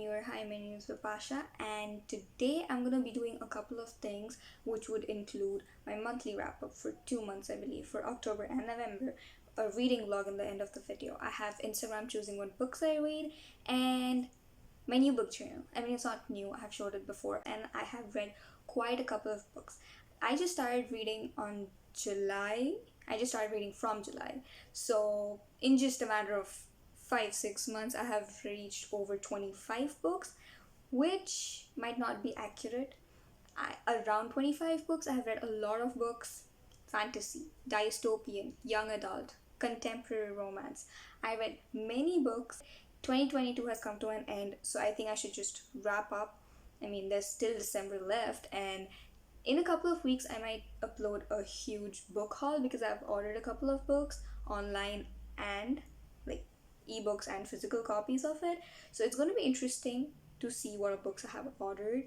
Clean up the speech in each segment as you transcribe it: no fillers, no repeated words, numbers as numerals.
TBR. Hi, my name is Vipasha, and today I'm gonna be doing a couple of things which would include my monthly wrap up for 2 months, I believe, for October and November, a reading vlog in the end of the video. I have Instagram choosing what books I read, and my new book journal. I mean, it's not new, I have showed it before, and I have read quite a couple of books. I just started reading on July. I just started reading from July. So, in just a matter of 5 6 months, I have reached over 25 books, which might not be accurate. Around 25 books. I have read a lot of books: fantasy, dystopian, young adult, contemporary romance. I read many books. 2022 has come to an end, so I think I should just wrap up. I mean, there's still December left, and in a couple of weeks, I might upload a huge book haul because I've ordered a couple of books online and like ebooks and physical copies of it. So it's going to be interesting to see what books I have ordered.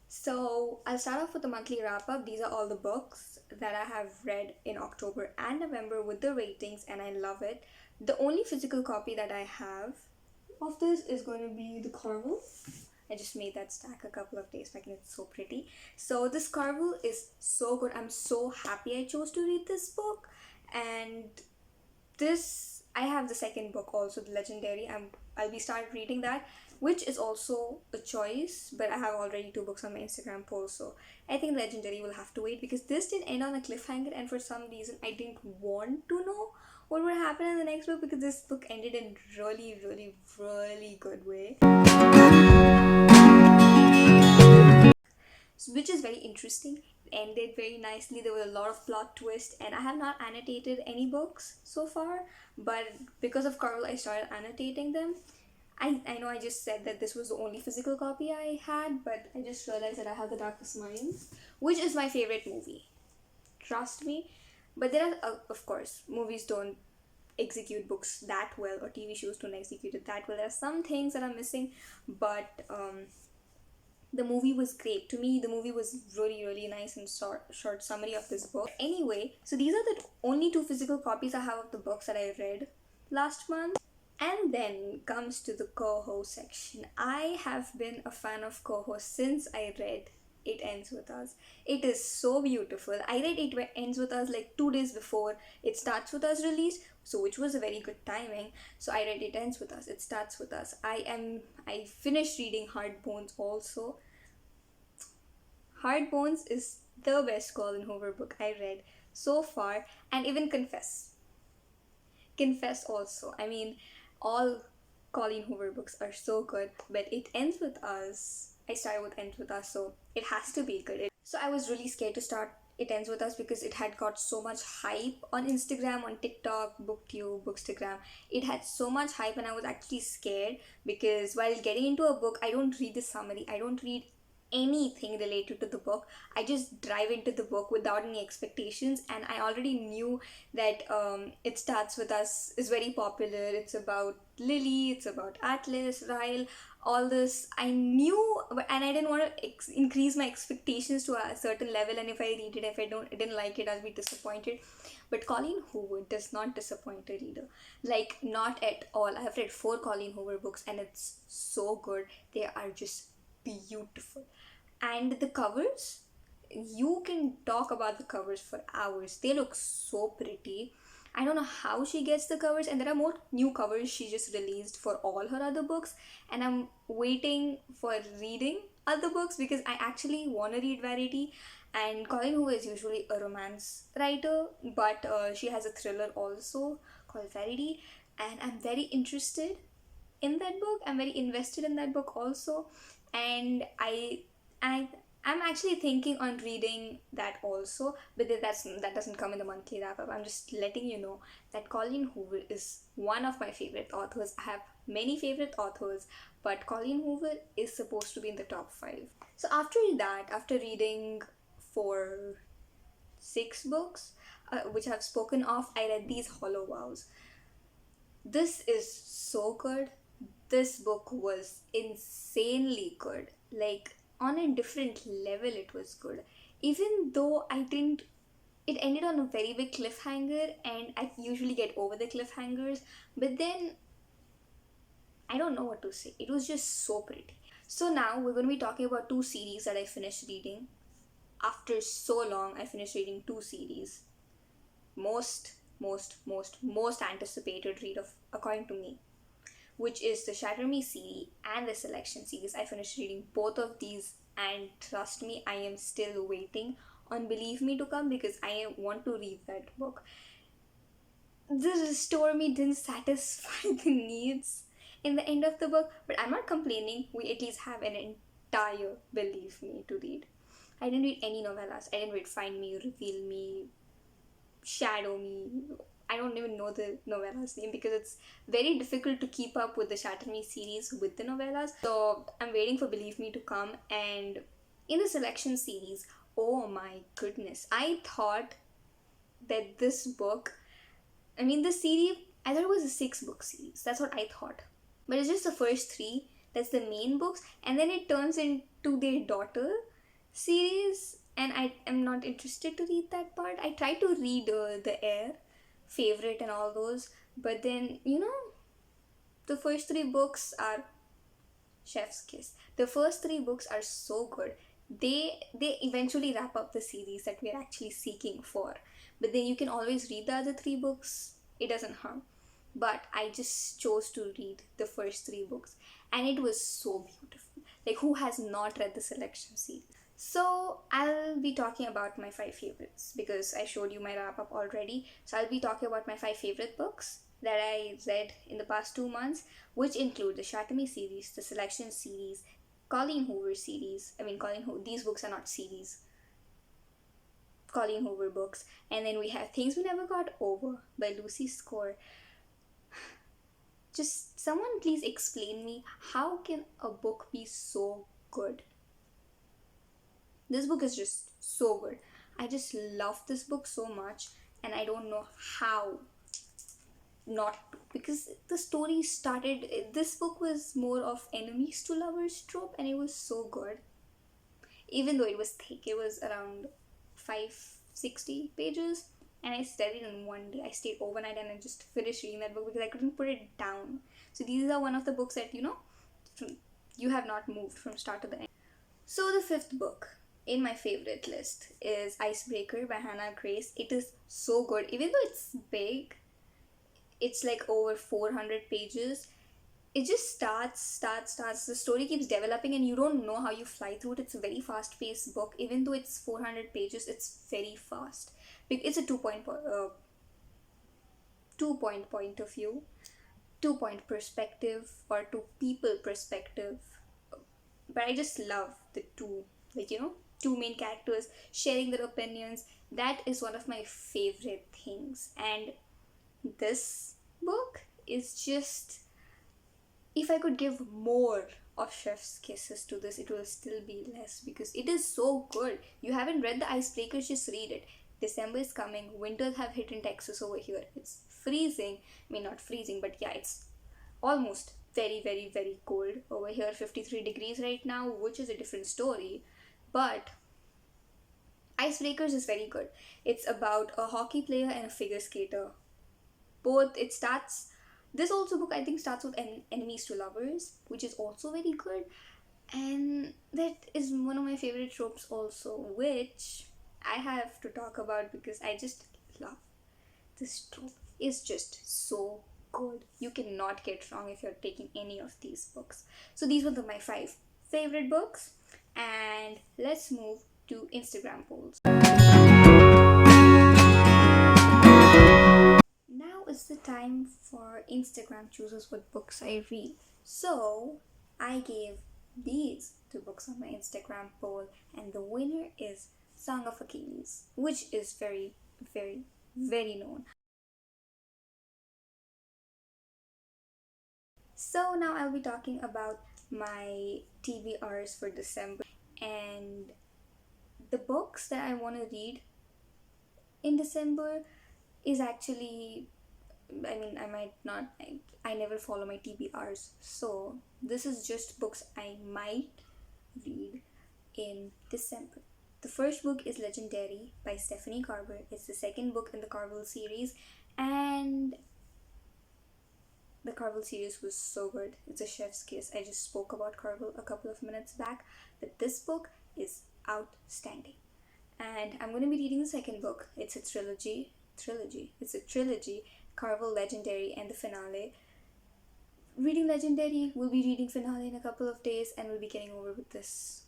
So I'll start off with the monthly wrap up. These are all the books that I have read in October and November with the ratings, and I love it. The only physical copy that I have of this is going to be the Carvel. I just made that stack a couple of days back and it's so pretty. So this Carvel is so good. I'm so happy I chose to read this book. And this, I have the second book also, the Legendary. I'll be started reading that, which is also a choice, but I have already 2 books on my Instagram poll, so I think Legendary will have to wait because this did end on a cliffhanger, and for some reason I didn't want to know what would happen in the next book because this book ended in really good way, which is very interesting. It ended very nicely. There were a lot of plot twists, and I have not annotated any books so far, but because of Carl, I started annotating them. I know I just said that this was the only physical copy I had, but I just realized that I have The Darkest Minds, which is my favorite movie. Trust me. But there are, of course, movies don't execute books that well, or TV shows don't execute it that well. There are some things that are missing, but the movie was great. To me, the movie was really nice and short summary of this book. Anyway, so these are the only 2 physical copies I have of the books that I read last month. And then comes to the Coho section. I have been a fan of Coho since I read It Ends With Us. It is so beautiful. I read It Ends With Us like 2 days before It Starts With Us released, so which was a very good timing. So I read It Ends With Us, It Starts With Us. I finished reading Hard Bones also. Hard Bones is the best Colin Hoover book I read so far, and even Confess also. I mean, all Colleen Hoover books are so good, but It Ends With Us, I started with Ends With Us, so it has to be good. So I was really scared to start It Ends With Us because it had got so much hype on Instagram, on TikTok, BookTube, Bookstagram. It had so much hype, and I was actually scared because while getting into a book, I don't read the summary, I don't read anything related to the book. I just dive into the book without any expectations, and I already knew that It Starts With Us is very popular. It's about Lily, it's about Atlas, Ryle, all this. I knew, and I didn't want to increase my expectations to a certain level, and if I read it, if I didn't like it, I'll be disappointed. But Colleen Hoover does not disappoint a reader, like not at all. I have read 4 Colleen Hoover books and it's so good. They are just beautiful. And the covers, you can talk about the covers for hours. They look so pretty. I don't know how she gets the covers, and there are more new covers she just released for all her other books, and I'm waiting for reading other books because I actually want to read Verity. And Colleen Hoover is usually a romance writer, but she has a thriller also called Verity, and I'm very interested in that book. I'm very invested in that book also, and I'm actually thinking on reading that also, but that doesn't come in the monthly wrap up. I'm just letting you know that Colleen Hoover is one of my favorite authors. I have many favorite authors, but Colleen Hoover is supposed to be in the top 5. So after that, after reading for 6 books, which I've spoken of, I read these Hollow Vows. This is so good. This book was insanely good. Like, on a different level, it was good. Even though I didn't it ended on a very big cliffhanger, and I usually get over the cliffhangers, but then I don't know what to say. It was just so pretty. So now we're going to be talking about two series that I finished reading. After so long, I finished reading two series. Most anticipated read of according to me, which is the Shatter Me series and the Selection series. I finished reading both of these, and trust me, I am still waiting on Believe Me to come because I want to read that book. The Restore Me didn't satisfy the needs in the end of the book, but I'm not complaining. We at least have an entire Believe Me to read. I didn't read any novellas. I didn't read Find Me, Reveal Me, Shadow Me. I don't even know the novella's name because it's very difficult to keep up with the Shatter Me series with the novellas. So I'm waiting for Believe Me to come. And in the Selection series, oh my goodness, I thought that this book, I mean, the series, I thought it was a 6 book series. That's what I thought. But it's just the first three. That's the main books. And then it turns into their daughter series. And I am not interested to read that part. I tried to read The Air, Favorite, and all those. But then, the first 3 books are Chef's Kiss. The first 3 books are so good. They eventually wrap up the series that we're actually seeking for. But then you can always read the other 3 books. It doesn't harm. But I just chose to read the first 3 books, and it was so beautiful. Like, who has not read the Selection series? So I'll be talking about my 5 favorites because I showed you my wrap up already. So I'll be talking about my 5 favorite books that I read in the past 2 months, which include the Shatami series, the Selection series, Colleen Hoover series. I mean, Colleen Hoover. These books are not series. Colleen Hoover books, and then we have Things We Never Got Over by Lucy Score. Just someone please explain me, how can a book be so good? This book is just so good. I just love this book so much, and I don't know how not to, because the story started. This book was more of enemies to lovers trope, and it was so good. Even though it was thick, it was around 560 pages, and I studied in one day. I stayed overnight and I just finished reading that book because I couldn't put it down. So these are one of the books that you have not moved from start to the end. So the 5th book in my favorite list is Icebreaker by Hannah Grace. It is so good. Even though it's big, it's like over 400 pages. It just starts. The story keeps developing, and you don't know how you fly through it. It's a very fast paced book. Even though it's 400 pages, it's very fast. It's a 2 point point of view, 2 point perspective, or 2 people perspective. But I just love the two, like, 2 main characters sharing their opinions. That is one of my favorite things. And this book is just, if I could give more of Chef's Kisses to this, it will still be less because it is so good. You haven't read the Icebreakers, just read it. December is coming, winters have hit in Texas over here. It's freezing. I mean, not freezing, but yeah, it's almost very, very, very cold over here. 53 degrees right now, which is a different story. But Icebreakers is very good. It's about a hockey player and a figure skater. Both, it starts, this also book I think starts with enemies to lovers, which is also very good. And that is one of my favorite tropes also, which I have to talk about because I just love this trope. Is just so good. You cannot get wrong if you're taking any of these books. So these were my 5 favorite books, and let's move to Instagram polls. Now is the time for Instagram chooses what books I read. So I gave these 2 books on my Instagram poll, and the winner is Song of Achilles, which is very, very, very known. So now I'll be talking about my TBRs for December, and the books that I want to read in December is actually, I mean, I might not, I never follow my TBRs, so this is just books I might read in December. The The first book is Legendary by Stephanie Carver. It's the second book in the Carvel series, and the Carvel series was so good. It's a chef's kiss. I just spoke about Carvel a couple of minutes back, but this book is outstanding. And I'm going to be reading the second book. It's a trilogy. It's a trilogy. Carvel, Legendary, and the finale. Reading Legendary, we'll be reading finale in a couple of days, and we'll be getting over with this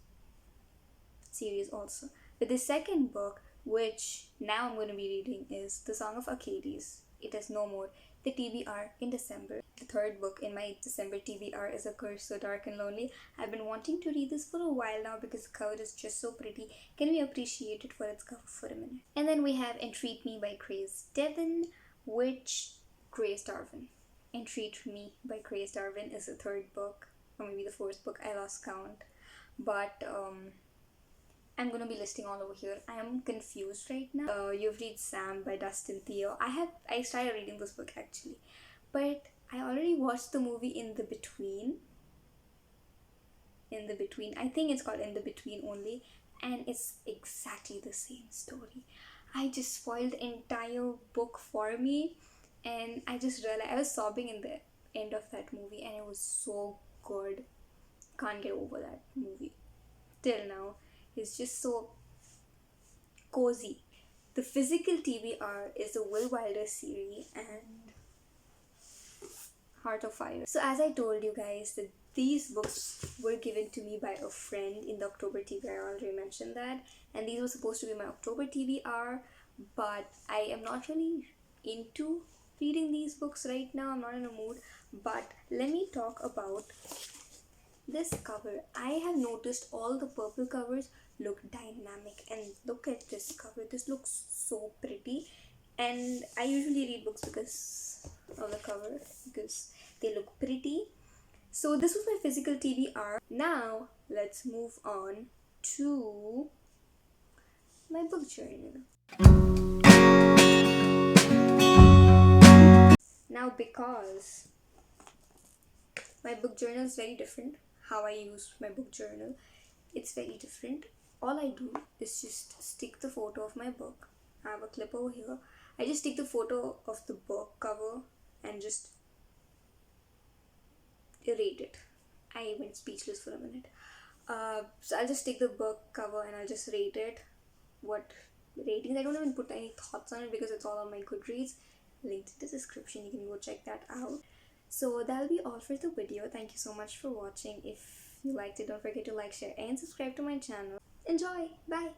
series also. But the second book, which now I'm going to be reading, is The Song of Achilles. It is no more. The TBR in December. The third book in my December TBR is A Curse So Dark and Lonely. I've been wanting to read this for a while now because the cover is just so pretty. Can we appreciate it for its cover for a minute? And then we have Entreat Me by Grace Darvin, Entreat Me by Grace Darvin is the third book, or maybe the fourth book, I lost count. But I'm gonna be listing all over here. I am confused right now. You've read Sam by Dustin Theo. I started reading this book actually, but I already watched the movie In the Between. I think it's called In the Between only, and it's exactly the same story. I just spoiled the entire book for me, and I just realized I was sobbing in the end of that movie, and it was so good. Can't get over that movie till now. It's just so cozy. The physical TBR is the Will Wilder series and Heart of Fire. So as I told you guys that these books were given to me by a friend in the October TBR. I already mentioned that, and these were supposed to be my October TBR, but I am not really into reading these books right now. I'm not in a mood. But let me talk about this cover. I have noticed all the purple covers look dynamic, and look at this cover. This looks so pretty, and I usually read books because of the cover, because they look pretty. So this was my physical TBR. Now let's move on to my book journal. Now, because my book journal is very different, how I use my book journal, it's very different. All I do is just stick the photo of my book. I have a clip over here. I just stick the photo of the book cover and just rate it. I went speechless for a minute. So I'll just take the book cover and I'll just rate it. What ratings? I don't even put any thoughts on it because it's all on my Goodreads. Linked in the description. You can go check that out. So that'll be all for the video. Thank you so much for watching. If you liked it, don't forget to like, share, and subscribe to my channel. Enjoy! Bye!